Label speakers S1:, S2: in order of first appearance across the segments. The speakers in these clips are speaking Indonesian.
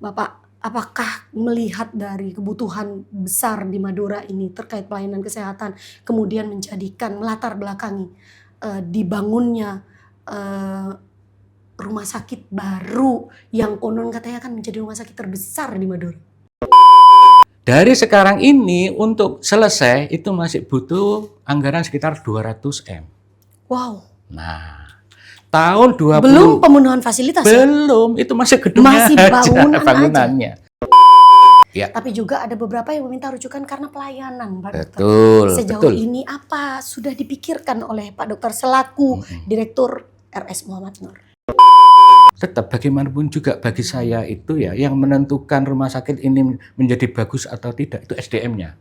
S1: Bapak, apakah melihat dari kebutuhan besar di Madura ini terkait pelayanan kesehatan, kemudian menjadikan melatar belakangi dibangunnya rumah sakit baru yang konon katanya akan menjadi rumah sakit terbesar di Madura?
S2: Dari sekarang ini untuk selesai itu masih butuh anggaran sekitar 200 M.
S1: Wow.
S2: Nah, tahun 20
S1: belum pemenuhan fasilitas.
S2: Belum, itu masih gedungnya
S1: masih
S2: aja,
S1: bangunannya.
S2: Ya.
S1: Tapi juga ada beberapa yang meminta rujukan karena pelayanan, Pak Dokter.
S2: Betul.
S1: Sejauh ini apa sudah dipikirkan oleh Pak Dokter selaku Direktur RS Muhammad Nur?
S2: Tetap bagaimanapun juga bagi saya itu ya yang menentukan rumah sakit ini menjadi bagus atau tidak itu SDM-nya.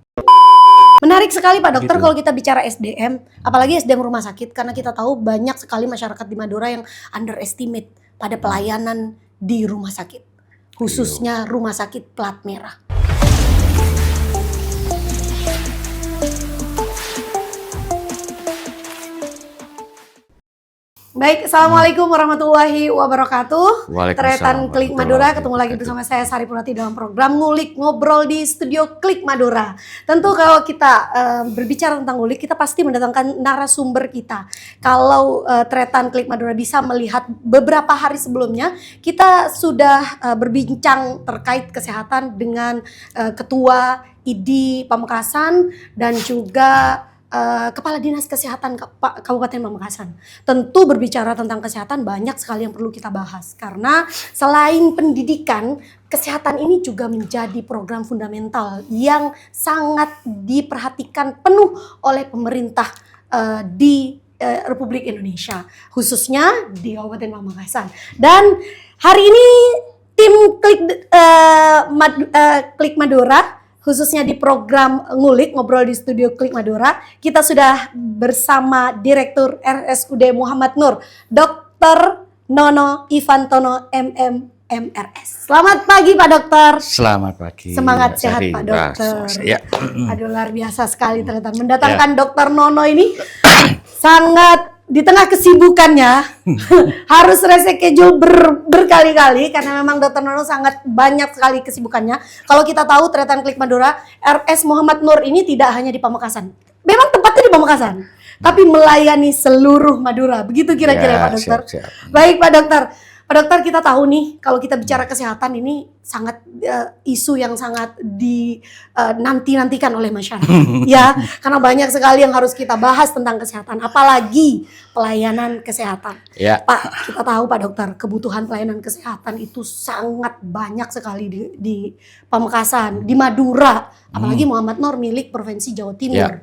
S1: Menarik sekali Pak Dokter
S2: Gitu.
S1: kalau kita bicara SDM, apalagi SDM rumah sakit, karena kita tahu banyak sekali masyarakat di Madura yang underestimate pada pelayanan di rumah sakit, khususnya rumah sakit plat merah. Baik, Assalamualaikum warahmatullahi wabarakatuh. Tretan Klik Madura, ketemu lagi bersama saya Sari Purwati dalam program Ngulik Ngobrol di studio Klik Madura. Tentu kalau kita berbicara tentang ngulik, kita pasti mendatangkan narasumber kita. Kalau Tretan Klik Madura bisa melihat beberapa hari sebelumnya, kita sudah berbincang terkait kesehatan dengan Ketua ID Pamekasan dan juga Kepala Dinas Kesehatan Kabupaten Pamekasan. Tentu berbicara tentang kesehatan banyak sekali yang perlu kita bahas. Karena selain pendidikan, kesehatan ini juga menjadi program fundamental yang sangat diperhatikan penuh oleh pemerintah di Republik Indonesia. Khususnya di Kabupaten Pamekasan. Dan hari ini tim Klik Madura, khususnya di program Ngulik Ngobrol di studio Klik Madura, kita sudah bersama Direktur RSUD Muhammad Nur, Dr. Nono Ivantono MMMRS. Selamat pagi Pak Dokter.
S2: Selamat pagi.
S1: Semangat sehat Pak Dokter.
S2: Ya.
S1: Aduh luar biasa sekali ternyata mendatangkan Dokter Nono ini sangat di tengah kesibukannya harus reschedule berkali-kali karena memang Dr. Nono sangat banyak sekali kesibukannya. Kalau kita tahu Tretan Klik Madura, RS Muhammad Nur ini tidak hanya di Pamekasan. Memang tempatnya di Pamekasan, tapi melayani seluruh Madura. Begitu kira-kira ya, Pak Dokter.
S2: Siap.
S1: Baik Pak Dokter. Pak Dokter, kita tahu nih kalau kita bicara kesehatan ini sangat isu yang sangat dinanti-nantikan oleh masyarakat. Ya, karena banyak sekali yang harus kita bahas tentang kesehatan, apalagi pelayanan kesehatan.
S2: Ya.
S1: Pak, kita tahu Pak Dokter, kebutuhan pelayanan kesehatan itu sangat banyak sekali di Pamekasan, di Madura, apalagi Muhammad Nur milik Provinsi Jawa Timur.
S2: Ya.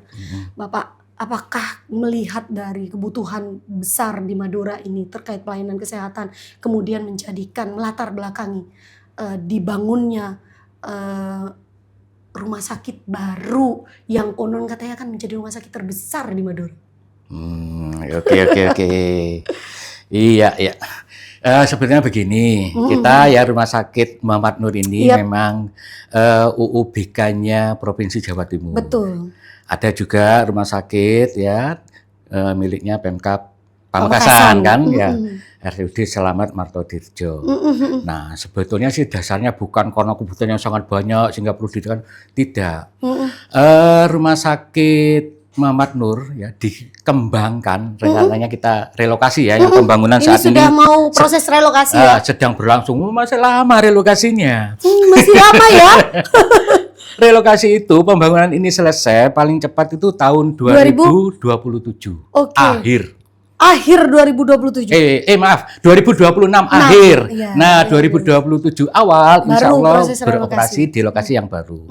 S1: Bapak, apakah melihat dari kebutuhan besar di Madura ini terkait pelayanan kesehatan, kemudian menjadikan melatar belakangi dibangunnya rumah sakit baru yang konon katanya akan menjadi rumah sakit terbesar di Madura?
S2: Oke. Iya. Sebenarnya begini, kita ya Rumah Sakit Muhammad Nur ini memang UUBK-nya Provinsi Jawa Timur.
S1: Betul.
S2: Ada juga rumah sakit ya miliknya Pemkab Pamekasan kan ya, RSUD Selamat Martodirjo. Nah sebetulnya sih dasarnya bukan karena kebutuhan yang sangat banyak sehingga perlu ditekan, tidak. Rumah sakit Muhammad Nur ya dikembangkan, rencananya kita relokasi ya, yang pembangunan saat ini
S1: sudah mau proses relokasi ya?
S2: Sedang berlangsung, masih lama relokasinya.
S1: Masih lama ya?
S2: Relokasi itu pembangunan ini selesai paling cepat itu tahun 2027.
S1: Okay. Akhir 2027.
S2: Maaf, 2026 akhir.
S1: Iya,
S2: nah, 2027 awal insya Allah beroperasi di lokasi yang baru.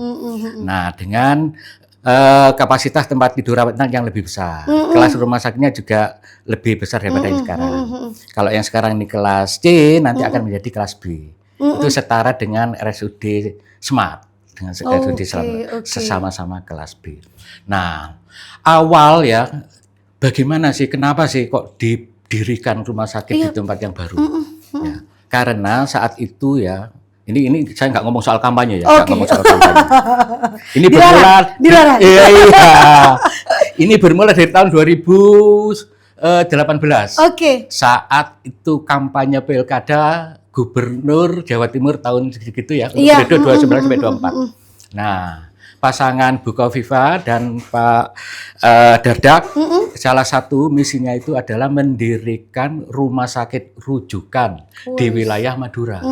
S2: Nah, dengan kapasitas tempat tidur rawat yang lebih besar. Kelas rumah sakitnya juga lebih besar daripada yang sekarang. Kalau yang sekarang ini kelas C, nanti akan menjadi kelas B. Itu setara dengan RSUD Smart. Dengan RSUD Selamat, sesama-sama kelas B. Nah, awal ya, bagaimana sih, kenapa sih kok didirikan rumah sakit di tempat yang baru? Ya, karena saat itu ya, ini saya nggak ngomong soal kampanye ya, nggak ngomong soal kampanye. Ini bermula, ini bermula dari tahun 2018.
S1: Oke.
S2: Saat itu kampanye pilkada Gubernur Jawa Timur tahun segitu ya, untuk periode 29 sampai 24. Nah, pasangan Bu Kofifa dan Pak Dardak, salah satu misinya itu adalah mendirikan rumah sakit rujukan di wilayah Madura.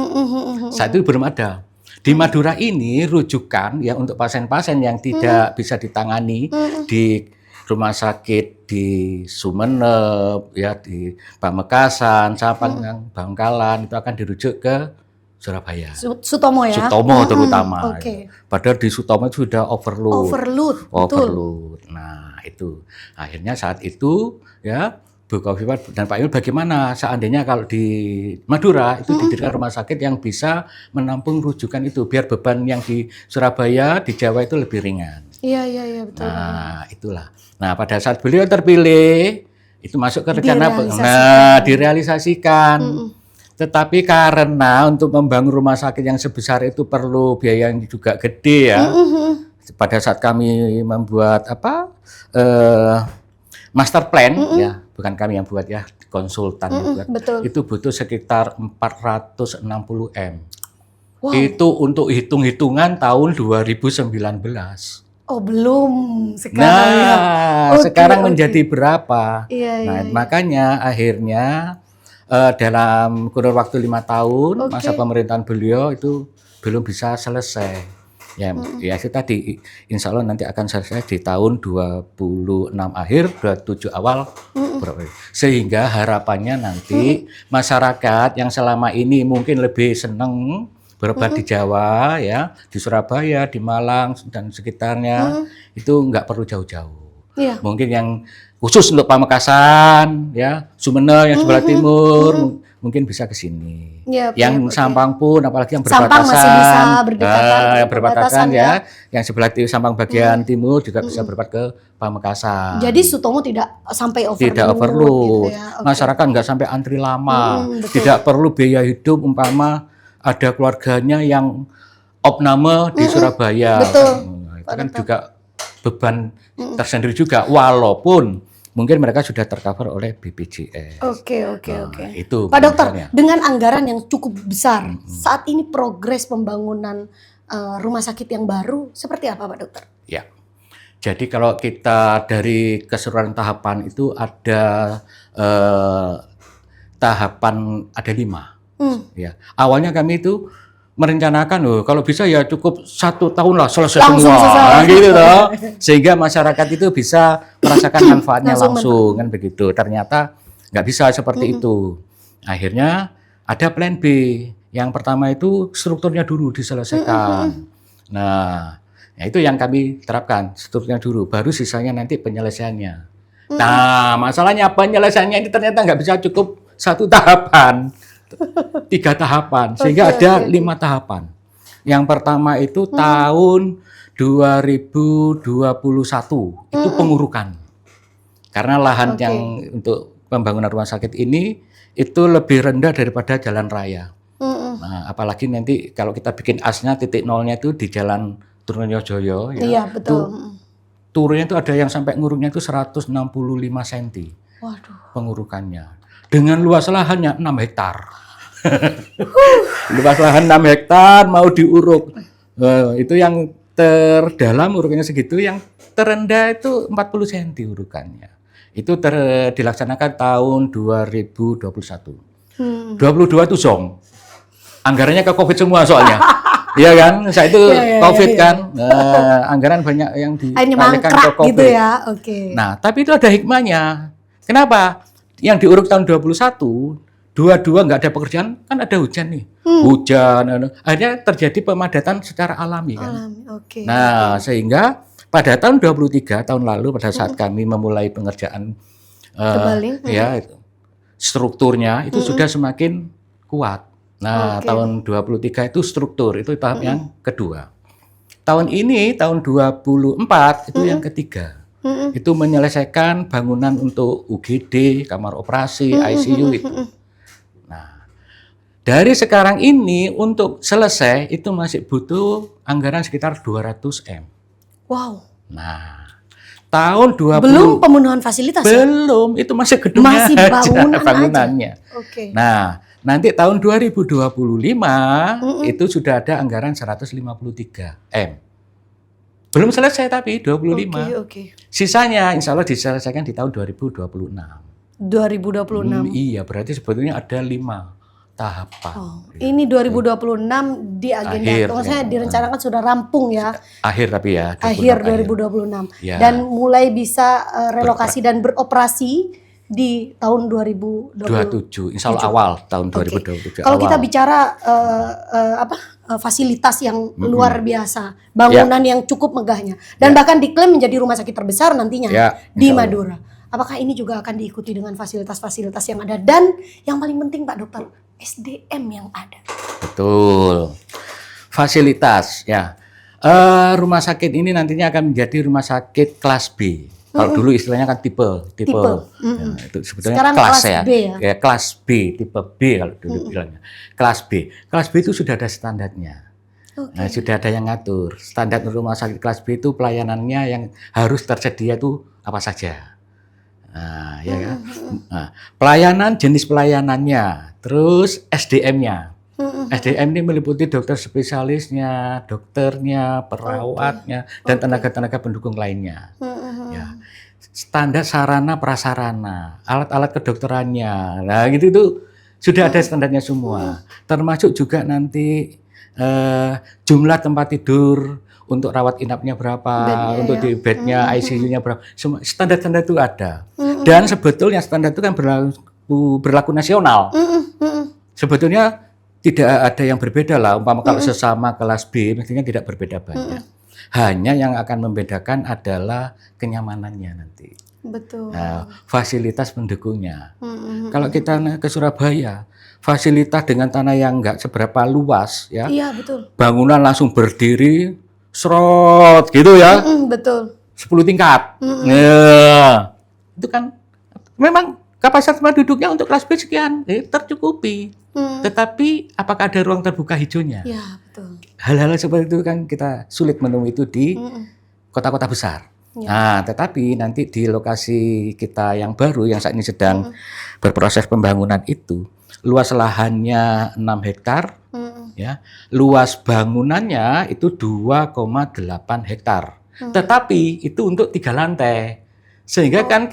S2: Saat itu belum ada. Di Madura ini rujukan ya untuk pasien-pasien yang tidak bisa ditangani di rumah sakit di Sumeneb, ya di Pamekasan, Sampang, Bangkalan itu akan dirujuk ke Surabaya.
S1: Sutomo ya?
S2: Sutomo terutama. Padahal di Sutomo itu sudah overload. Nah itu akhirnya saat itu ya Bu Kofifa dan Pak Yul bagaimana seandainya kalau di Madura itu didirikan rumah sakit yang bisa menampung rujukan itu biar beban yang di Surabaya, di Jawa itu lebih ringan.
S1: Iya betul.
S2: Nah itulah. Nah pada saat beliau terpilih itu masuk ke rencana direalisasikan. Tetapi karena untuk membangun rumah sakit yang sebesar itu perlu biaya yang juga gede ya. Pada saat kami membuat master plan ya, bukan kami yang buat ya, konsultan yang buat.
S1: Betul.
S2: Itu butuh sekitar 460 M. Wow. Itu untuk hitung-hitungan tahun 2019.
S1: Oh belum sekarang.
S2: Sekarang menjadi berapa?
S1: Iya.
S2: Makanya akhirnya dalam kurun waktu 5 tahun masa pemerintahan beliau itu belum bisa selesai. Ya itu tadi insya Allah nanti akan selesai di tahun 26 akhir, 27 awal. Sehingga harapannya nanti masyarakat yang selama ini mungkin lebih senang berobat di Jawa ya, di Surabaya, di Malang dan sekitarnya itu nggak perlu jauh-jauh. Mungkin yang khusus untuk Pamekasan ya, Sumeneb yang sebelah timur mungkin bisa ke sini. Yang Sampang pun apalagi yang berbatasan.
S1: Sampang masih bisa berdekatan.
S2: Yang berbatasan ya. Yang sebelah Sampang bagian timur juga bisa berobat ke Pamekasan.
S1: Jadi Sutomo tidak sampai overload.
S2: Tidak overload. Gitu ya. Masyarakat nggak sampai antri lama. Tidak perlu biaya hidup umpama ada keluarganya yang opname di Surabaya. Itu kan juga beban tersendiri juga walaupun mungkin mereka sudah tercover oleh BPJS.
S1: Oke.
S2: Itu
S1: Pak Dokter, dengan anggaran yang cukup besar, saat ini progres pembangunan rumah sakit yang baru seperti apa Pak Dokter?
S2: Ya, jadi kalau kita dari keseluruhan tahapan itu ada tahapan ada 5. Ya, awalnya kami itu merencanakan kalau bisa ya cukup 1 tahun lah selesai semua, gitu loh, sehingga masyarakat itu bisa merasakan manfaatnya langsung kan begitu. Ternyata nggak bisa seperti itu. Akhirnya ada plan B. Yang pertama itu strukturnya dulu diselesaikan. Nah, itu yang kami terapkan, strukturnya dulu, baru sisanya nanti penyelesaiannya. Nah, masalahnya penyelesaiannya ini ternyata nggak bisa cukup 1 tahapan. 3 tahapan, sehingga ada 5 tahapan. Yang pertama itu tahun 2021 itu pengurukan. Karena lahan yang untuk pembangunan rumah sakit ini itu lebih rendah daripada jalan raya. Nah, apalagi nanti kalau kita bikin asnya titik nolnya itu di Jalan Trunojoyo ya.
S1: Iya, betul.
S2: Turunnya itu ada yang sampai nguruknya itu 165 cm.
S1: Waduh.
S2: Pengurukannya. Dengan luas lahannya 6 hektar. Luas lahan 6 hektar mau diuruk. Itu yang terdalam urukannya segitu, yang terendah itu 40 cm urukannya. Itu dilaksanakan tahun 2021. 22 itu zong. Anggarannya ke Covid semua soalnya. Iya kan? Saya itu Covid kan. Anggaran banyak yang dialihkan ke Covid.
S1: Gitu ya.
S2: Nah, tapi itu ada hikmahnya. Kenapa? Yang diuruk tahun 21, 22 nggak ada pekerjaan, kan ada hujan nih. Hujan, akhirnya terjadi pemadatan secara alami kan. Nah, sehingga pada tahun 23 tahun lalu pada saat kami memulai pengerjaan ya strukturnya itu sudah semakin kuat. Nah, tahun 23 itu struktur, itu tahap yang kedua. Tahun ini tahun 24 itu yang ketiga. Itu menyelesaikan bangunan untuk UGD, kamar operasi, ICU itu. Nah, dari sekarang ini untuk selesai itu masih butuh anggaran sekitar 200 M.
S1: Wow.
S2: Nah, tahun 20
S1: belum pemenuhan fasilitas.
S2: Belum, itu masih gedungnya
S1: masih bangunannya.
S2: Nah, Nanti tahun 2025 itu sudah ada anggaran 153 M. Belum selesai tapi 25.
S1: Oke.
S2: Sisanya insya Allah diselesaikan di tahun 2026.
S1: 2026.
S2: Iya, berarti sebetulnya ada 5 tahapan.
S1: Ini 2026 di agenda, maksudnya direncanakan sudah rampung ya.
S2: Akhir tapi ya.
S1: Akhir 2026.
S2: Ya.
S1: Dan mulai bisa relokasi dan beroperasi di tahun 2027.
S2: Insya Allah awal tahun 2027.
S1: Kalau kita bicara fasilitas yang luar biasa, bangunan yang cukup megahnya, dan bahkan diklaim menjadi rumah sakit terbesar nantinya di Madura. Apakah ini juga akan diikuti dengan fasilitas-fasilitas yang ada, dan yang paling penting Pak Dokter, SDM yang ada?
S2: Betul. Fasilitas ya. Rumah sakit ini nantinya akan menjadi rumah sakit kelas B. Kalau dulu istilahnya kan tipe. Ya, itu sebetulnya
S1: sekarang
S2: kelas
S1: B ya.
S2: Ya, kelas B, tipe B kalau dulu bilangnya. Kelas B. Kelas B itu sudah ada standarnya. Nah, sudah ada yang ngatur. Standar rumah sakit kelas B itu pelayanannya yang harus tersedia itu apa saja. Nah, ya kan? Nah, pelayanan, jenis pelayanannya, terus SDM-nya. SDM ini meliputi dokter spesialisnya, dokternya, perawatnya, dan tenaga-tenaga pendukung lainnya. Ya. Standar sarana prasarana, alat-alat kedokterannya. Nah, gitu itu sudah ada standarnya semua. Termasuk juga nanti jumlah tempat tidur, untuk rawat inapnya berapa, untuk di bednya, ICU-nya berapa, semua standar-standar itu ada. Dan sebetulnya standar itu kan berlaku nasional. Sebetulnya tidak ada yang berbeda lah, umpama kalau sesama kelas B, mestinya tidak berbeda banyak. Hanya yang akan membedakan adalah kenyamanannya nanti.
S1: Betul.
S2: Nah, fasilitas pendukungnya. Kalau kita ke Surabaya, fasilitas dengan tanah yang nggak seberapa luas, ya.
S1: Iya, betul.
S2: Bangunan langsung berdiri, serot gitu ya.
S1: Betul.
S2: 10 tingkat. Nah, itu kan memang kapasitas penduduknya untuk kelas B sekian, tercukupi. Tetapi apakah ada ruang terbuka hijaunya?
S1: Ya, betul.
S2: Hal-hal seperti itu kan kita sulit menemui itu di kota-kota besar. Ya. Nah, tetapi nanti di lokasi kita yang baru yang saat ini sedang berproses pembangunan itu, luas lahannya 6 hektar, ya, luas bangunannya itu 2,8 hektar. Tetapi itu untuk 3 lantai, sehingga kan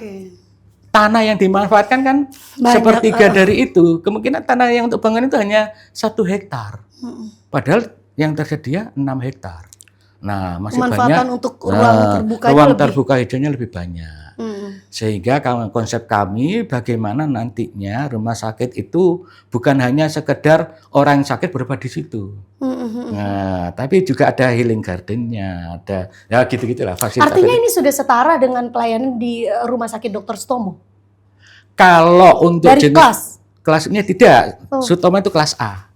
S2: tanah yang dimanfaatkan kan sepertiga dari itu. Kemungkinan tanah yang untuk bangunan itu hanya 1 hektar. Padahal yang tersedia 6 hektar. Nah, masih banyak
S1: untuk ruang
S2: terbuka hijaunya lebih banyak. Sehingga konsep kami bagaimana nantinya rumah sakit itu bukan hanya sekedar orang sakit berobat di situ. Nah, tapi juga ada healing gardennya, ada ya gitu-gitulah fasilitas.
S1: Artinya ini sudah setara dengan pelayanan di Rumah Sakit Dr. Sutomo?
S2: Kalau untuk
S1: dari
S2: kelasnya tidak, Sutomo itu kelas A.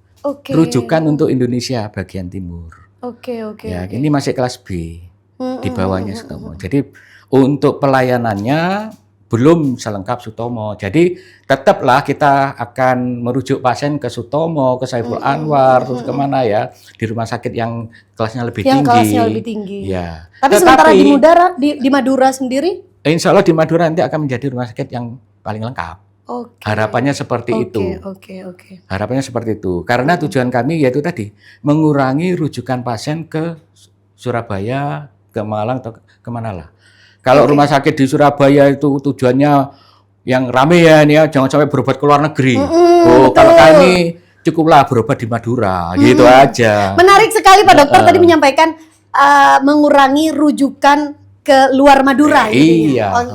S2: Rujukan untuk Indonesia bagian timur. Ya, ini masih kelas B di bawahnya Sutomo. Jadi untuk pelayanannya belum selengkap Sutomo. Jadi tetaplah kita akan merujuk pasien ke Sutomo, ke Saiful Anwar, terus kemana ya, di rumah sakit yang kelasnya lebih tinggi.
S1: Kelasnya lebih tinggi.
S2: Ya.
S1: Tapi sementara di Madura sendiri?
S2: Insya Allah di Madura nanti akan menjadi rumah sakit yang paling lengkap. Harapannya seperti itu. Harapannya seperti itu. Karena tujuan kami yaitu tadi mengurangi rujukan pasien ke Surabaya, ke Malang atau kemana lah. Kalau rumah sakit di Surabaya itu tujuannya yang rame ya ini ya, jangan sampai berobat ke luar negeri. Kalau kami cukuplah berobat di Madura, gitu aja.
S1: Menarik sekali Pak Dokter tadi menyampaikan mengurangi rujukan ke luar Madura,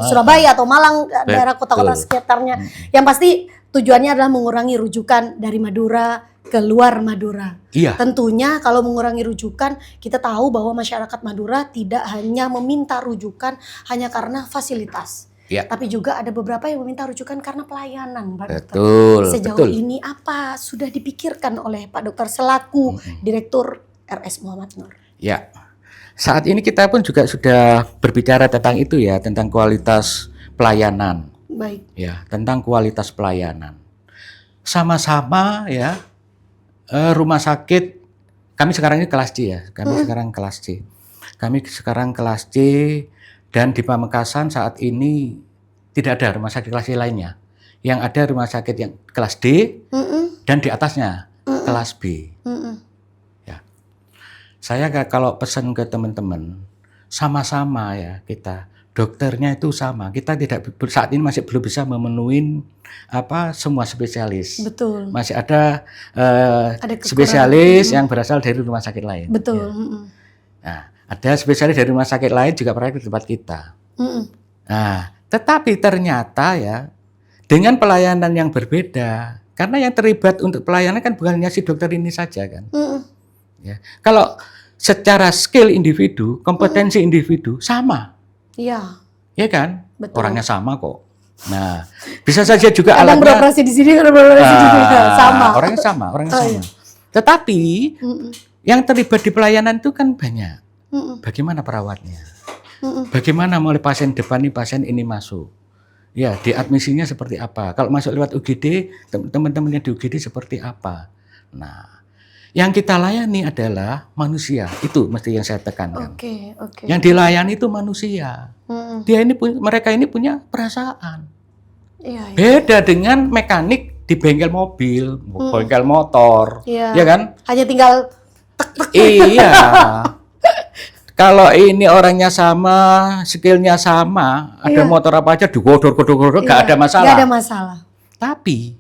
S1: Surabaya atau Malang, daerah kota-kota sekitarnya. Yang pasti tujuannya adalah mengurangi rujukan dari Madura ke luar Madura. Tentunya kalau mengurangi rujukan, kita tahu bahwa masyarakat Madura tidak hanya meminta rujukan hanya karena fasilitas. Tapi juga ada beberapa yang meminta rujukan karena pelayanan, Pak Dokter. Sejauh ini apa sudah dipikirkan oleh Pak Dokter selaku Direktur RS Muhammad Nur?
S2: Ya. Saat ini kita pun juga sudah berbicara tentang itu ya, tentang kualitas pelayanan.
S1: Baik.
S2: Ya, tentang kualitas pelayanan. Sama-sama ya, rumah sakit kami sekarang ini kelas C ya. Kami sekarang kelas C. Kami sekarang kelas C dan di Pamekasan saat ini tidak ada rumah sakit kelas C lainnya yang ada rumah sakit yang kelas D dan di atasnya kelas B. Ya. Saya kalau pesan ke teman-teman, sama-sama ya kita, dokternya itu sama. Kita tidak saat ini masih belum bisa memenuhi semua spesialis.
S1: Betul.
S2: Masih ada spesialis yang berasal dari rumah sakit lain.
S1: Betul.
S2: Ya. Nah, ada spesialis dari rumah sakit lain juga pernah di tempat kita. Nah, tetapi ternyata ya dengan pelayanan yang berbeda, karena yang terlibat untuk pelayanan kan bukan hanya si dokter ini saja kan. Ya. Kalau secara skill individu, kompetensi individu sama.
S1: Iya.
S2: Ya kan?
S1: Betul.
S2: Orangnya sama kok. Nah, bisa saja juga
S1: alatnya beroperasi di sini, beroperasi di sini sama.
S2: Orangnya sama. Iya. Tetapi yang terlibat di pelayanan itu kan banyak. Bagaimana perawatnya? Bagaimana mulai pasien depan ini, pasien ini masuk? Ya, diadmisinya seperti apa? Kalau masuk lewat UGD, teman-teman yang di UGD seperti apa? Nah, yang kita layani adalah manusia. Itu mesti yang saya tekankan.
S1: Oke.
S2: Yang dilayani itu manusia. Mereka ini punya perasaan. Iya. Beda dengan mekanik di bengkel mobil, bengkel motor.
S1: Iya.
S2: Ya kan?
S1: Hanya tinggal tek-tek.
S2: Iya. Kalau ini orangnya sama, skillnya sama, ada motor apa aja digodor-godor, gak ada masalah.
S1: Gak ada masalah.
S2: Tapi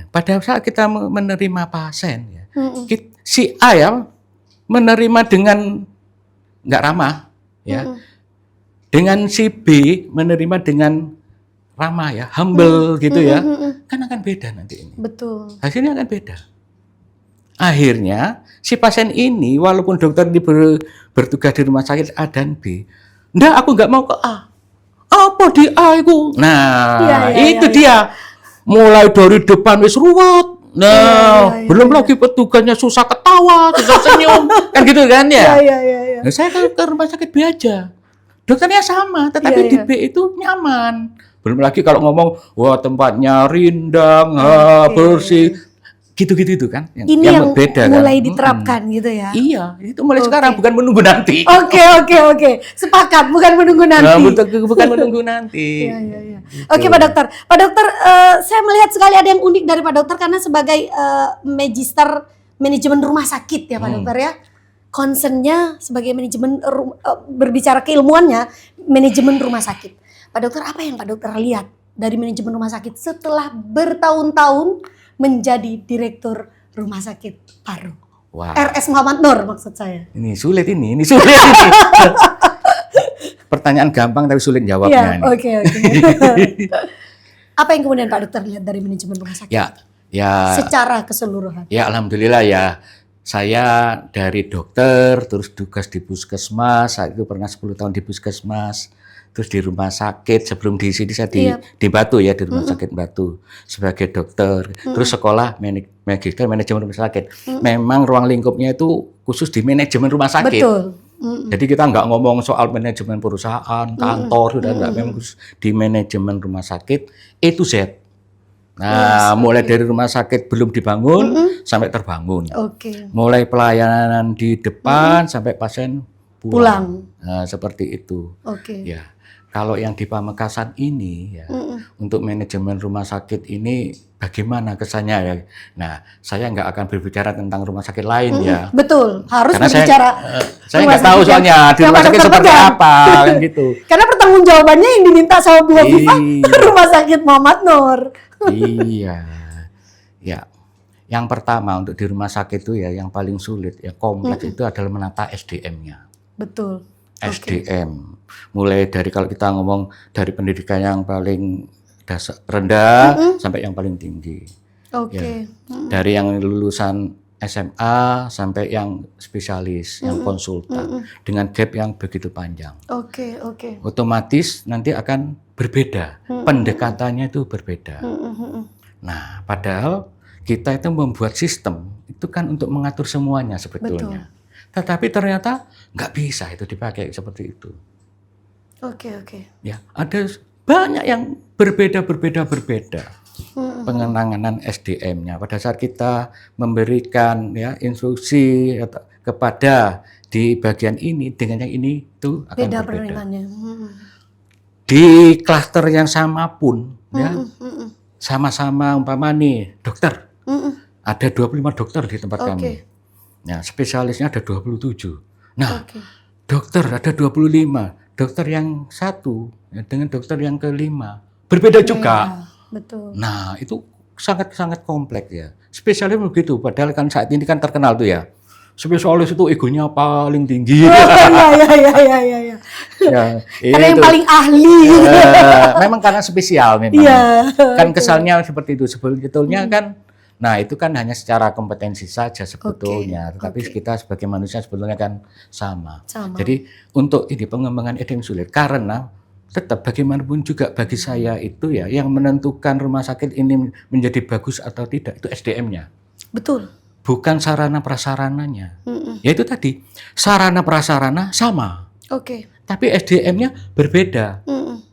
S2: pada saat kita menerima pasien, ya, si A ya menerima dengan nggak ramah, ya, dengan si B menerima dengan ramah, ya, humble gitu ya, kan akan beda nanti ini.
S1: Betul.
S2: Hasilnya akan beda. Akhirnya si pasien ini walaupun dokter ini bertugas di rumah sakit A dan B, enggak, aku nggak mau ke A. Apa di A itu? Nah, itu dia. Mulai dari depan wis ruwet. Nah, belum lagi petugasnya susah ketawa, susah senyum, kan gitu kan ya?
S1: Iya.
S2: Nah, saya ke rumah sakit B aja. Dokternya sama, tetapi di B itu nyaman. Belum lagi kalau ngomong, wah tempatnya rindang, bersih. Gitu-gitu itu kan
S1: ini yang
S2: beda,
S1: mulai diterapkan gitu ya.
S2: Iya, itu mulai sekarang, bukan menunggu nanti.
S1: Oke. Sepakat, bukan menunggu nanti.
S2: Bukan menunggu nanti.
S1: Iya. Oke, Pak Dokter. Pak Dokter, saya melihat sekali ada yang unik dari Pak Dokter karena sebagai magister manajemen rumah sakit ya Pak Dokter ya. Concernnya sebagai manajemen berbicara keilmuannya manajemen rumah sakit. Pak Dokter, apa yang Pak Dokter lihat dari manajemen rumah sakit setelah bertahun-tahun menjadi direktur rumah sakit paru?
S2: Wow.
S1: RS Muhammad Nur maksud saya.
S2: Ini sulit ini. Pertanyaan gampang tapi sulit jawabnya.
S1: Oke. Apa yang kemudian Pak Dokter lihat dari manajemen rumah sakit?
S2: Ya.
S1: Secara keseluruhan.
S2: Ya, alhamdulillah ya. Saya dari dokter terus tugas di puskesmas, saat itu pernah 10 tahun di puskesmas. Terus di rumah sakit, sebelum di sini saya di Batu ya, di rumah sakit Batu sebagai dokter. Terus sekolah magister manajemen rumah sakit. Memang ruang lingkupnya itu khusus di manajemen rumah sakit.
S1: Betul.
S2: Jadi kita nggak ngomong soal manajemen perusahaan, kantor, sudah nggak, memang khusus di manajemen rumah sakit A to Z. Nah, mulai dari rumah sakit belum dibangun sampai terbangun. Mulai pelayanan di depan sampai pasien pulang. Nah, seperti itu. Ya. Kalau yang di Pamekasan ini ya, untuk manajemen rumah sakit ini bagaimana kesannya ya? Nah, saya nggak akan berbicara tentang rumah sakit lain ya.
S1: Betul, harus
S2: karena
S1: berbicara.
S2: Saya nggak tahu soalnya di rumah sakit seperti apa kan gitu.
S1: Karena pertanggungjawabannya yang diminta sama Bu Afifah Rumah Sakit Muhammad Nur.
S2: Iya, ya. Yang pertama untuk di rumah sakit itu ya, yang paling sulit ya kompleks itu adalah menata SDM-nya.
S1: Betul.
S2: SDM, mulai dari kalau kita ngomong dari pendidikan yang paling rendah sampai yang paling tinggi. Ya. Dari yang lulusan SMA sampai yang spesialis, yang konsultan, dengan gap yang begitu panjang. Otomatis nanti akan berbeda, pendekatannya itu berbeda. Nah, padahal kita itu membuat sistem itu kan untuk mengatur semuanya sebetulnya. Betul. Tetapi ternyata nggak bisa itu dipakai seperti itu. Ya, ada banyak yang berbeda. Pengenangan SDM-nya pada saat kita memberikan ya instruksi kepada di bagian ini dengan yang ini itu akan berbeda. Di klaster yang sama pun ya sama-sama umpama nih dokter. Ada 25 dokter di tempat kami. Nah, spesialisnya ada 27. Nah, dokter ada 25. Dokter yang satu dengan dokter yang kelima berbeda juga.
S1: Betul.
S2: Nah, itu sangat-sangat kompleks ya. Spesialis begitu, padahal kan saat ini kan terkenal tuh ya. Spesialis itu egonya paling tinggi.
S1: Iya.
S2: Ya,
S1: karena yang paling ahli.
S2: Memang karena spesial memang.
S1: Iya.
S2: Kan kesannya seperti itu. Sebetulnya kan, nah itu kan hanya secara kompetensi saja sebetulnya. Tetapi kita sebagai manusia sebetulnya kan sama. Jadi untuk ini pengembangan itu yang sulit. Karena tetap bagaimanapun juga bagi saya itu ya, yang menentukan rumah sakit ini menjadi bagus atau tidak itu SDM-nya.
S1: Betul.
S2: Bukan sarana prasarananya. Yaitu tadi sarana prasarana sama. Tapi SDM-nya berbeda.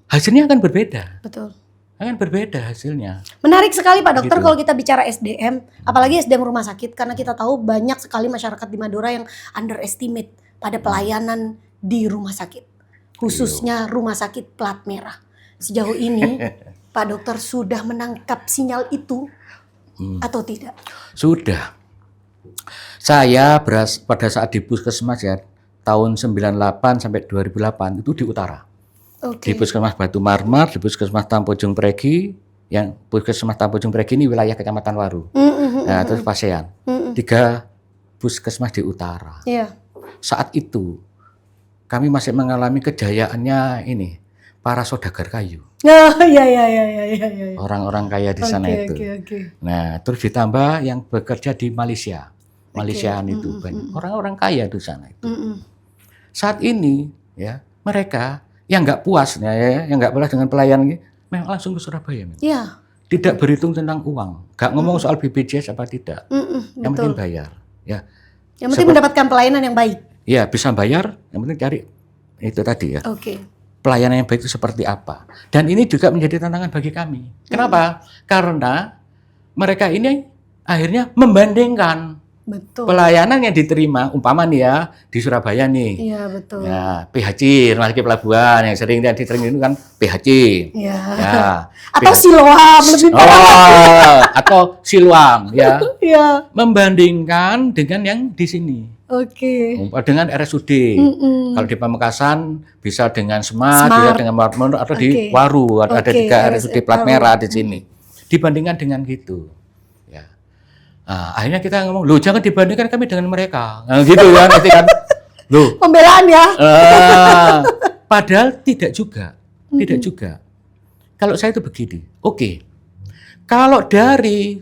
S2: Hasilnya akan berbeda.
S1: Betul.
S2: Akan berbeda hasilnya.
S1: Menarik sekali Pak Dokter kalau kita bicara SDM, apalagi SDM rumah sakit, karena kita tahu banyak sekali masyarakat di Madura yang underestimate pada pelayanan di rumah sakit, khususnya rumah sakit plat merah. Sejauh ini Pak Dokter sudah menangkap sinyal itu atau tidak?
S2: Sudah. Saya pada saat di Puskesmas ya, tahun 98 sampai 2008 itu di utara. Di Puskesmas Batu Marmar, di Puskesmas Tampojong Pregi, yang Puskesmas Tampojong Pregi ini wilayah Kecamatan Waru. Nah, terus Pasean. 3 puskesmas di utara. Saat itu kami masih mengalami kejayaannya ini para saudagar kayu. Orang-orang kaya di sana itu. Nah, terus ditambah yang bekerja di Malaysia. Malaysiaan itu banyak orang-orang kaya di sana itu. Saat ini ya mereka yang nggak puas ya, yang nggak puas dengan pelayanan memang langsung ke Surabaya. Tidak berhitung tentang uang, nggak ngomong soal BPJS apa tidak. Yang penting bayar ya.
S1: Yang penting mendapatkan pelayanan yang baik.
S2: Ya, bisa bayar, yang penting cari itu tadi ya. Pelayanan yang baik itu seperti apa. Dan ini juga menjadi tantangan bagi kami. Kenapa? Karena mereka ini akhirnya membandingkan pelayanan yang diterima, umpama nih ya, di Surabaya nih.
S1: Iya, betul.
S2: Ya, PHC, Rumah Sakit Pelabuhan, yang sering diterima itu kan PHC. Ya.
S1: Atau Siloam, lebih
S2: atau Siloam, ya. Membandingkan dengan yang di sini. Dengan RSUD. Kalau di Pamekasan bisa dengan Smart. Bisa dengan Marmor, atau di Waru, ada 3 RSUD plat merah di sini. Dibandingkan dengan gitu. Nah, akhirnya kita ngomong, loh jangan dibandingkan kami dengan mereka. Nah, gitu kan, nanti kan. Loh.
S1: Pembelaan ya.
S2: Padahal tidak juga. Tidak juga. Kalau saya itu begini, kalau dari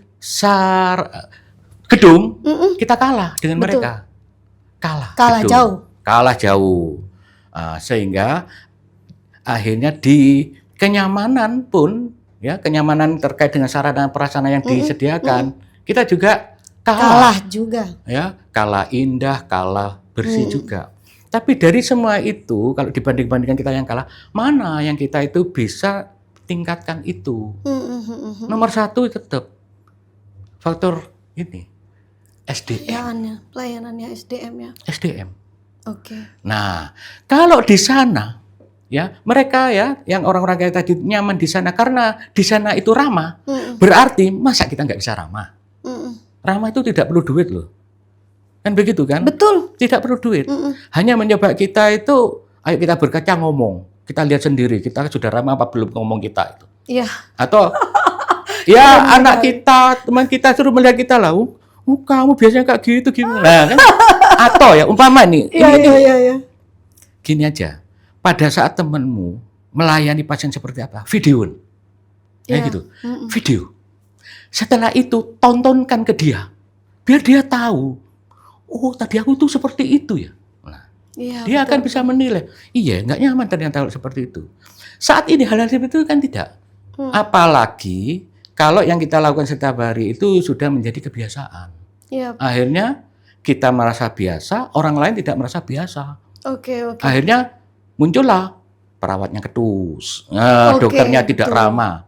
S2: gedung, kita kalah dengan mereka. Kalah
S1: jauh.
S2: Kalah jauh. Sehingga akhirnya di kenyamanan pun, ya kenyamanan terkait dengan sarana prasarana yang disediakan, kita juga kalah
S1: juga.
S2: Ya, kalah indah, kalah bersih juga. Tapi dari semua itu, kalau dibanding-bandingkan kita yang kalah, mana yang kita itu bisa tingkatkan itu? Nomor 1 tetap faktor ini SDM.
S1: Pelayanannya SDM ya.
S2: SDM. Nah, kalau di sana ya mereka ya yang orang-orang kayak tadi nyaman di sana karena di sana itu ramah, berarti masa kita nggak bisa ramah? Ramah itu tidak perlu duit loh. Kan begitu kan?
S1: Betul.
S2: Tidak perlu duit. Hanya mencoba kita itu, ayo kita berkaca ngomong. Kita lihat sendiri, kita sudah ramah apa belum ngomong kita itu.
S1: Iya.
S2: Atau, ya anak kita, teman kita suruh melihat kita lah. Kamu biasanya kayak gitu gimana? Nah, kan? Atau ya, umpama nih.
S1: Iya.
S2: Gini aja, pada saat temanmu melayani pasien seperti apa? Video. Kayak gitu. Video. Setelah itu tontonkan ke dia, biar dia tahu, tadi aku tuh seperti itu ya. Nah, dia akan bisa menilai, iya nggak nyaman ternyata seperti itu. Saat ini hal-hal seperti itu kan tidak. Apalagi kalau yang kita lakukan setiap hari itu sudah menjadi kebiasaan. Akhirnya kita merasa biasa, orang lain tidak merasa biasa. Akhirnya muncullah perawatnya ketus, dokternya tidak ramah.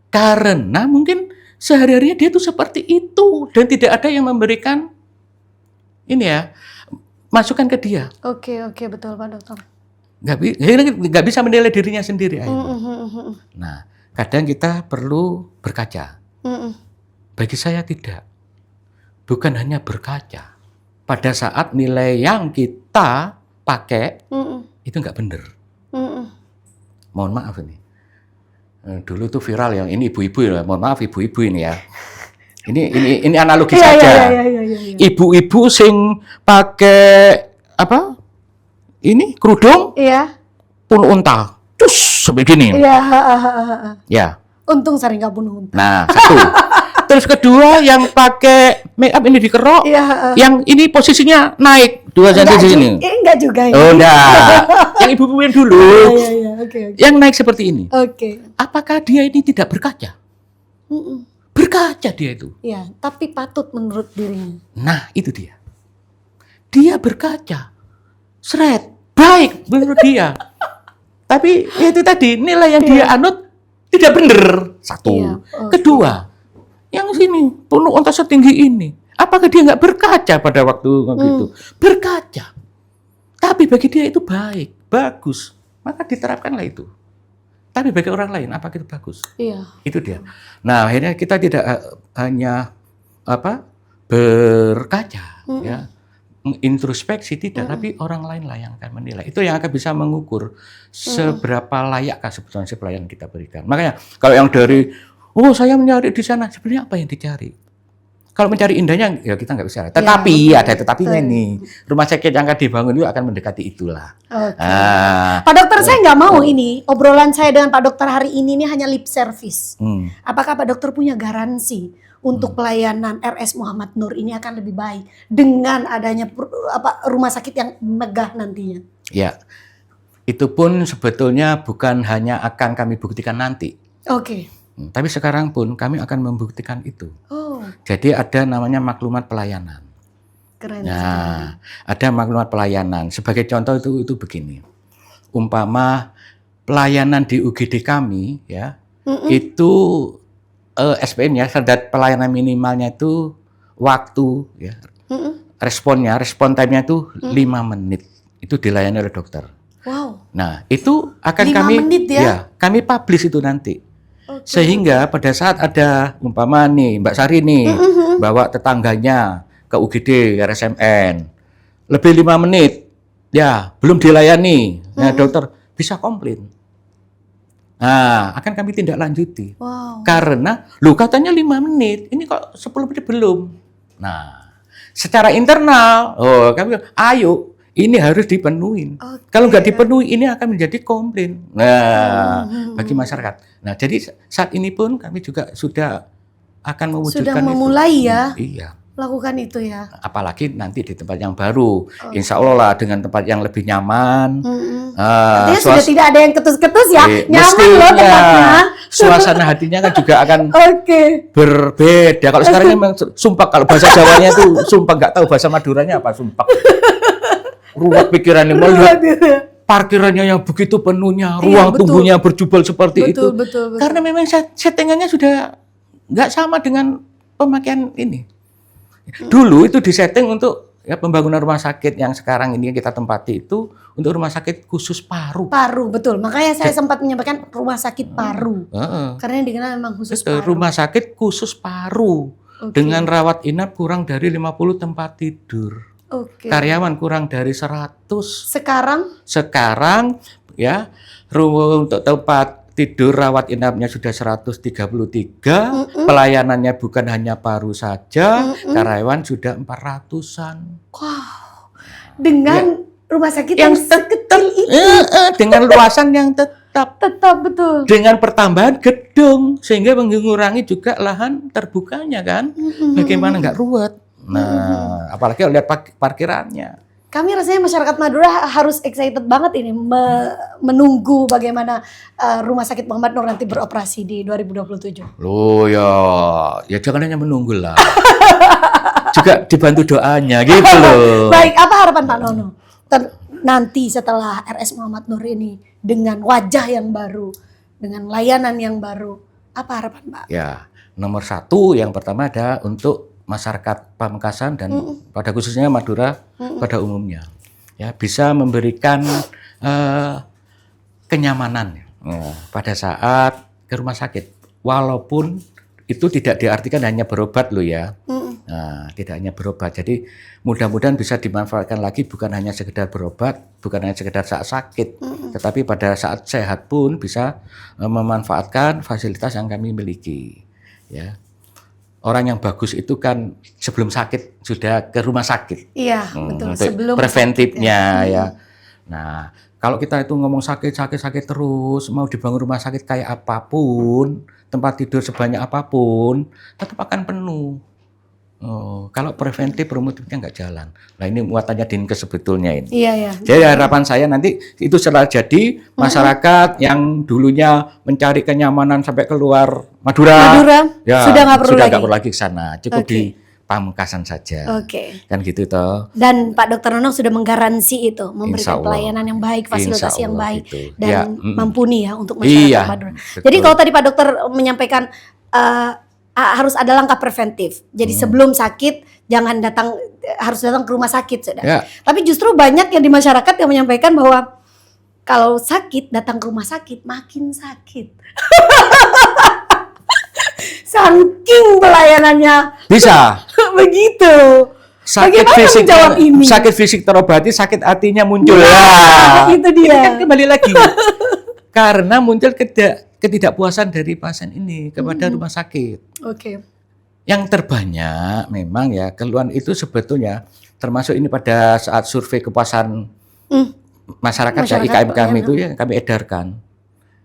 S2: Karena mungkin sehari-harinya dia tuh seperti itu dan tidak ada yang memberikan ini ya masukan ke dia.
S1: Betul Pak Dokter.
S2: Nggak bisa menilai dirinya sendiri. Nah, kadang kita perlu berkaca. Bagi saya tidak. Bukan hanya berkaca. Pada saat nilai yang kita pakai itu nggak benar. Mohon maaf ini. Dulu tuh viral yang ini ibu-ibu ya. Mohon maaf ibu-ibu ini ya. Ini analogi saja. Ibu-ibu sing pakai apa? Ini kerudung.
S1: Iya.
S2: Pun unta. Cus sebegini.
S1: Iya,
S2: ya.
S1: Untung sering nggak bunuh unta.
S2: Nah, satu. Terus kedua yang pakai make up ini dikerok, yang ini posisinya naik 2 cm di sini.
S1: Enggak juga ya.
S2: Oh, enggak. Yang ibu-ibu yang dulu.
S1: Okay.
S2: Yang naik seperti ini.
S1: Oke.
S2: Apakah dia ini tidak berkaca? Berkaca dia itu.
S1: Iya, tapi patut menurut dirinya.
S2: Nah, itu dia. Dia berkaca. Seret. Baik menurut dia. Tapi itu tadi nilai yang dia anut tidak benar. Satu. Kedua, yang sini penuh unta setinggi ini. Apakah dia nggak berkaca pada waktu itu? Berkaca. Tapi bagi dia itu baik, bagus. Maka diterapkanlah itu. Tapi bagi orang lain, apakah itu bagus?
S1: Iya.
S2: Itu dia. Nah, akhirnya kita tidak hanya berkaca, ya, introspeksi tidak, tapi orang lain lah yang akan menilai. Itu yang akan bisa mengukur seberapa layakkah sebetulnya si pelayanan kita berikan. Makanya kalau yang dari saya mencari di sana, sebenarnya apa yang dicari? Kalau mencari indahnya, ya kita nggak bisa. Tetapi ada tetapinya nih. Rumah sakit yang akan dibangun itu akan mendekati itulah.
S1: Pak Dokter, saya nggak mau ini obrolan saya dengan Pak Dokter hari ini hanya lip service. Apakah Pak Dokter punya garansi untuk pelayanan RS Muhammad Nur ini akan lebih baik dengan adanya rumah sakit yang megah nantinya? Ya,
S2: itu pun sebetulnya bukan hanya akan kami buktikan nanti.
S1: Oke.
S2: Tapi sekarang pun kami akan membuktikan itu. Jadi ada namanya maklumat pelayanan.
S1: Keren.
S2: Nah, ada maklumat pelayanan. Sebagai contoh itu begini. Umpama pelayanan di UGD kami ya, itu SPM-nya, standar pelayanan minimalnya itu waktu ya. Respon time-nya itu 5 menit. Itu dilayani oleh dokter.
S1: Wow.
S2: Nah, itu akan
S1: 5 menit ya?
S2: Kami publish itu nanti. Sehingga pada saat ada umpama nih Mbak Sari nih bawa tetangganya ke UGD RSMN lebih 5 menit ya belum dilayani, nah dokter bisa komplain. Nah, akan kami tindak lanjuti. Karena katanya 5 menit, ini kok 10 menit belum. Nah, secara internal kami ayo ini harus dipenuhi. Kalau nggak dipenuhi, ini akan menjadi komplain. Nah, bagi masyarakat. Nah, jadi saat ini pun kami juga sudah akan mewujudkan
S1: sudah memulai
S2: itu.
S1: Ya,
S2: iya.
S1: Lakukan itu ya.
S2: Apalagi nanti di tempat yang baru. Insya Allah lah dengan tempat yang lebih nyaman.
S1: Artinya sudah tidak ada yang ketus-ketus ya. Nyaman loh tempatnya.
S2: Suasana hatinya kan juga akan berbeda. Kalau sekarang memang sumpah, kalau bahasa Jawanya itu sumpah, nggak tahu bahasa Maduranya apa sumpah. Ruwet pikirannya, melihat parkirannya yang begitu penuhnya, ruang tunggunya berjubel seperti itu.
S1: Betul.
S2: Karena memang settingannya sudah nggak sama dengan pemakaian ini. Dulu itu disetting untuk pembangunan rumah sakit yang sekarang ini kita tempati itu untuk rumah sakit khusus paru.
S1: Paru, betul. Makanya saya sempat menyampaikan rumah sakit paru. Karena yang dikenal memang khusus paru.
S2: Rumah sakit khusus paru dengan rawat inap kurang dari 50 tempat tidur. Karyawan kurang dari 100. Sekarang ya untuk tempat tidur rawat inapnya sudah 133. Pelayanannya bukan hanya paru saja, karyawan sudah 400-an.
S1: Wow. Dengan rumah sakit yang sekecil itu.
S2: Dengan luasan yang tetap
S1: betul.
S2: Dengan pertambahan gedung sehingga mengurangi juga lahan terbukanya kan. Bagaimana nggak ruwet. Nah, apalagi lihat parkirannya.
S1: Kami rasanya masyarakat Madura harus excited banget ini menunggu bagaimana Rumah Sakit Muhammad Nur nanti beroperasi di 2027.
S2: Loh ya jangan hanya menunggu lah. Juga dibantu doanya gitu loh.
S1: Baik, apa harapan Pak Nono nanti setelah RS Muhammad Nur ini dengan wajah yang baru, dengan layanan yang baru, apa harapan Pak?
S2: Ya, nomor 1 yang pertama ada untuk masyarakat Pamekasan dan pada khususnya Madura pada umumnya ya bisa memberikan kenyamanan pada saat ke rumah sakit. Walaupun itu tidak diartikan hanya berobat loh ya. Nah, tidak hanya berobat. Jadi mudah-mudahan bisa dimanfaatkan lagi, bukan hanya sekedar berobat, bukan hanya sekedar saat sakit, tetapi pada saat sehat pun bisa memanfaatkan fasilitas yang kami miliki. Ya. Orang yang bagus itu kan sebelum sakit sudah ke rumah sakit.
S1: Iya, betul.
S2: Sebelum preventifnya sakit, ya. Nah, kalau kita itu ngomong sakit terus, mau dibangun rumah sakit kayak apapun, tempat tidur sebanyak apapun, tetap akan penuh. Kalau preventif promotifnya nggak jalan. Nah ini muatannya Dinkes sebetulnya ini.
S1: Iya.
S2: Jadi harapan saya nanti itu setelah jadi masyarakat yang dulunya mencari kenyamanan sampai keluar Madura ya, sudah nggak perlu lagi ke sana, cukup di Pamekasan saja. Kan gitu toh.
S1: Dan Pak Dr. Nonong sudah menggaransi itu, memberikan pelayanan yang baik, fasilitas yang baik gitu. Dan mumpuni ya untuk masyarakat Madura. Betul. Jadi kalau tadi Pak Dokter menyampaikan harus ada langkah preventif. Jadi sebelum sakit jangan harus datang ke rumah sakit sudah. Ya. Tapi justru banyak yang di masyarakat yang menyampaikan bahwa kalau sakit datang ke rumah sakit makin sakit. Saking pelayanannya.
S2: Bisa.
S1: Begitu.
S2: Sakit fisik terobati, sakit hatinya muncul.
S1: Itu dia.
S2: Kan kembali lagi. Karena muncul ketidakpuasan dari pasien ini kepada rumah sakit. Yang terbanyak memang ya keluhan itu sebetulnya termasuk ini pada saat survei kepuasan masyarakat ya IKM kami itu yang kami edarkan.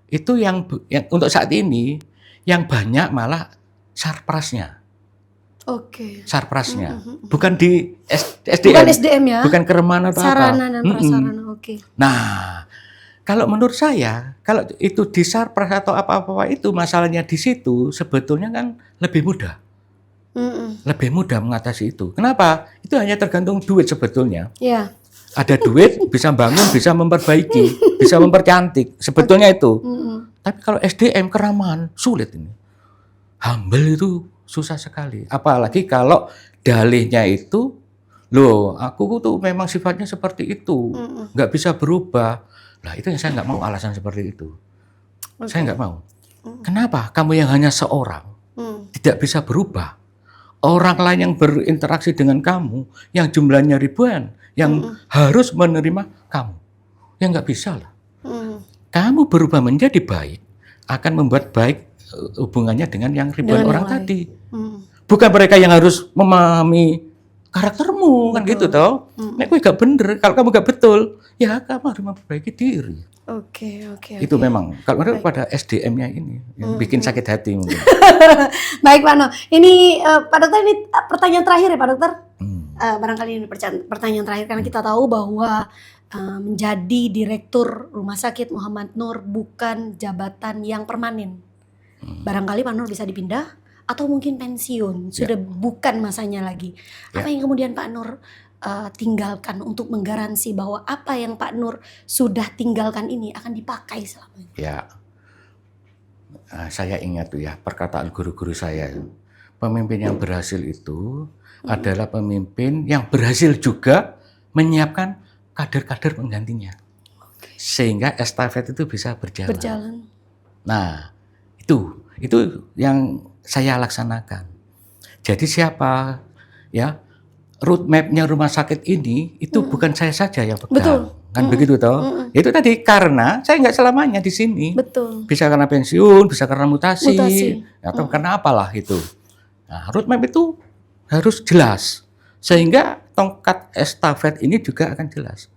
S2: Itu yang untuk saat ini yang banyak malah sarprasnya. Sarprasnya. Bukan di SDM.
S1: Bukan SDM ya.
S2: Bukan keremana atau
S1: sarana dan prasarana.
S2: Nah, kalau menurut saya, kalau itu di sarpras atau apa-apa itu masalahnya di situ sebetulnya kan lebih mudah. Lebih mudah mengatasi itu. Kenapa? Itu hanya tergantung duit sebetulnya.
S1: Iya.
S2: Ada duit bisa bangun, bisa memperbaiki, bisa mempercantik. Sebetulnya itu. Tapi kalau SDM keramahan sulit ini. Humble itu susah sekali. Apalagi kalau dalihnya itu, loh aku tuh memang sifatnya seperti itu, nggak bisa berubah. Nah itu yang saya nggak mau alasan seperti itu. Saya nggak mau. Kenapa? Kamu yang hanya seorang tidak bisa berubah. Orang lain yang berinteraksi dengan kamu, yang jumlahnya ribuan, yang harus menerima kamu, yang nggak bisa lah. Kamu berubah menjadi baik, akan membuat baik hubungannya dengan yang ribuan orang tadi. Bukan mereka yang harus memahami karaktermu, kan gitu toh. Nek kowe gak bener, kalau kamu gak betul, ya kamu harus memperbaiki diri. Itu memang kalau mereka pada SDM-nya ini yang bikin sakit hati mungkin.
S1: Baik Pak No, ini Pak Dokter ini pertanyaan terakhir ya Pak Dokter. Barangkali ini pertanyaan terakhir karena kita tahu bahwa menjadi direktur Rumah Sakit Muhammad Nur bukan jabatan yang permanen. Barangkali Pak Nur bisa dipindah atau mungkin pensiun, sudah bukan masanya lagi. Apa yang kemudian Pak Nur tinggalkan untuk menggaransi bahwa apa yang Pak Nur sudah tinggalkan ini akan dipakai selamanya?
S2: Ya, saya ingat tuh ya perkataan guru-guru saya. Pemimpin yang berhasil itu adalah pemimpin yang berhasil juga menyiapkan kader-kader penggantinya. Sehingga estafet itu bisa berjalan. Nah, itu yang saya laksanakan. Jadi siapa ya roadmap-nya rumah sakit ini itu bukan saya saja yang pegang.
S1: Betul.
S2: Kan begitu toh? Itu tadi karena saya nggak selamanya di sini.
S1: Betul.
S2: Bisa karena pensiun, bisa karena mutasi. Atau karena apalah itu. Nah, roadmap itu harus jelas sehingga tongkat estafet ini juga akan jelas.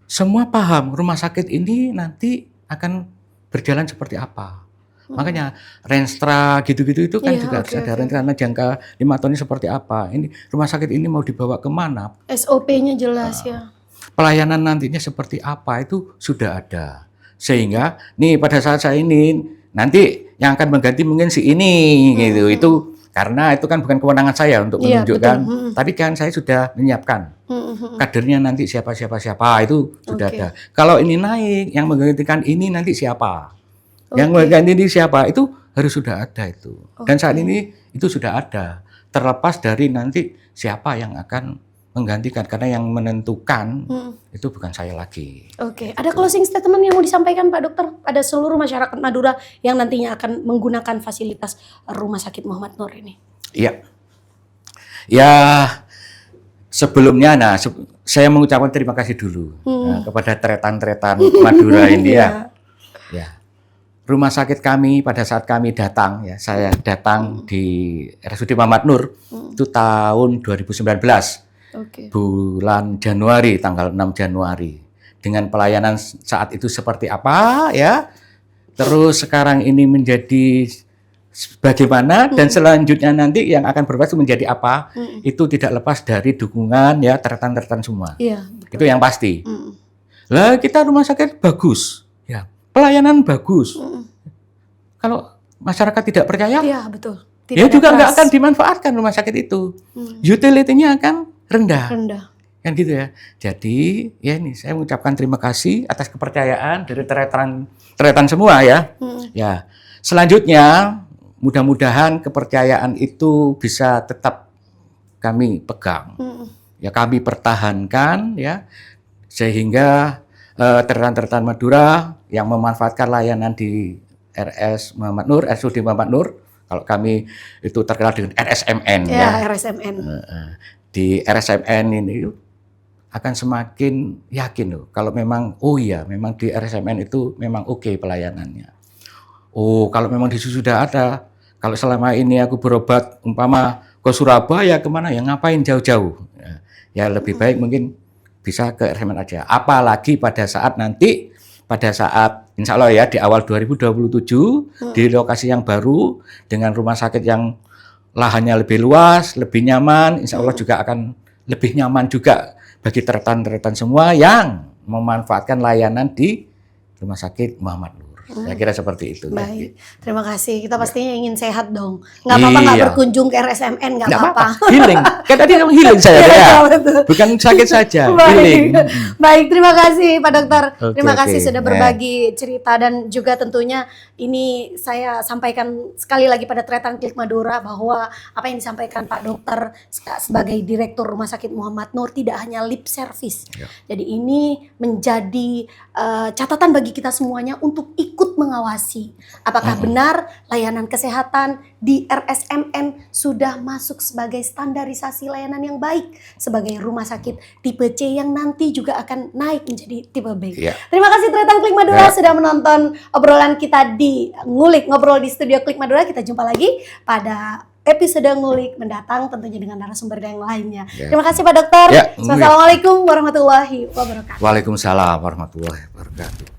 S2: Semua paham rumah sakit ini nanti akan berjalan seperti apa. Makanya Renstra gitu-gitu itu kan juga harus ada rencana jangka 5 tahun ini seperti apa. Ini rumah sakit ini mau dibawa kemana?
S1: SOP-nya jelas ya.
S2: Pelayanan nantinya seperti apa itu sudah ada. Sehingga nih pada saat saya ini nanti yang akan mengganti mungkin si ini gitu. Itu karena itu kan bukan kewenangan saya untuk menunjukkan. Tapi kan saya sudah menyiapkan. Kadernya nanti siapa itu sudah ada. Kalau ini naik yang menggantikan ini nanti siapa? Yang mengganti ini siapa? Itu harus sudah ada itu. Dan saat ini itu sudah ada. Terlepas dari nanti siapa yang akan menggantikan, karena yang menentukan itu bukan saya lagi.
S1: Oke, ada closing statement yang mau disampaikan Pak Dokter pada seluruh masyarakat Madura yang nantinya akan menggunakan fasilitas Rumah Sakit Muhammad Nur ini?
S2: Iya. Ya, sebelumnya saya mengucapkan terima kasih dulu kepada tretan-tretan Madura ini ya. Ya. Rumah sakit kami pada saat kami datang, ya, saya datang di RSUD Muhammad Nur itu tahun 2019. Bulan Januari, tanggal 6 Januari. Dengan pelayanan saat itu seperti apa ya. Terus sekarang ini menjadi bagaimana dan selanjutnya nanti yang akan berubah menjadi apa, itu tidak lepas dari dukungan ya tretan-tretan semua.
S1: Iya,
S2: itu yang pasti. Lah kita rumah sakit bagus, ya pelayanan bagus. Kalau masyarakat tidak percaya,
S1: iya betul.
S2: Ya juga nggak akan dimanfaatkan rumah sakit itu. Utility-nya akan rendah. Kan gitu ya. Jadi ya ini saya mengucapkan terima kasih atas kepercayaan dari tretan semua ya. Ya. Selanjutnya mudah-mudahan kepercayaan itu bisa tetap kami pegang. Ya kami pertahankan ya sehingga tretan-tretan Madura yang memanfaatkan layanan di RS Muhammad Nur, RSUD Muhammad Nur, kalau kami itu terkenal dengan RSMN
S1: ya. RSMN.
S2: Di RSMN ini akan semakin yakin loh kalau memang memang di RSMN itu memang oke pelayanannya. Kalau memang di situ sudah ada, kalau selama ini aku berobat umpama ke Surabaya kemana ya ngapain jauh-jauh. Ya lebih baik mungkin bisa ke RSMN aja. Apalagi pada saat insya Allah ya di awal 2027 di lokasi yang baru dengan rumah sakit yang lahannya lebih luas, lebih nyaman, insya Allah juga akan lebih nyaman juga bagi tretan-tretan semua yang memanfaatkan layanan di Rumah Sakit Muhammad Nur. Saya kira seperti itu.
S1: Baik, terima kasih. Kita pastinya ingin sehat dong. Nggak apa-apa nggak berkunjung ke RSMN, nggak apa-apa.
S2: Healing, kan tadi kamu healing saya ya. Bukan sakit saja, healing.
S1: Baik, terima kasih Pak Dokter. Terima kasih sudah berbagi cerita dan juga tentunya ini saya sampaikan sekali lagi pada tretan Klik Madura bahwa apa yang disampaikan Pak Dokter sebagai Direktur Rumah Sakit Muhammad Nur tidak hanya lip service. Jadi ini menjadi catatan bagi kita semuanya untuk ikut mengawasi apakah benar layanan kesehatan di RSMN sudah masuk sebagai standarisasi layanan yang baik sebagai rumah sakit tipe C yang nanti juga akan naik menjadi tipe B. Terima kasih tretan Klik Madura sudah menonton obrolan kita di Ngulik Ngobrol di Studio Klik Madura. Kita jumpa lagi pada episode Ngulik mendatang tentunya dengan narasumber yang lainnya. Terima kasih Pak Dokter. Assalamualaikum warahmatullahi wabarakatuh.
S2: Waalaikumsalam warahmatullahi wabarakatuh.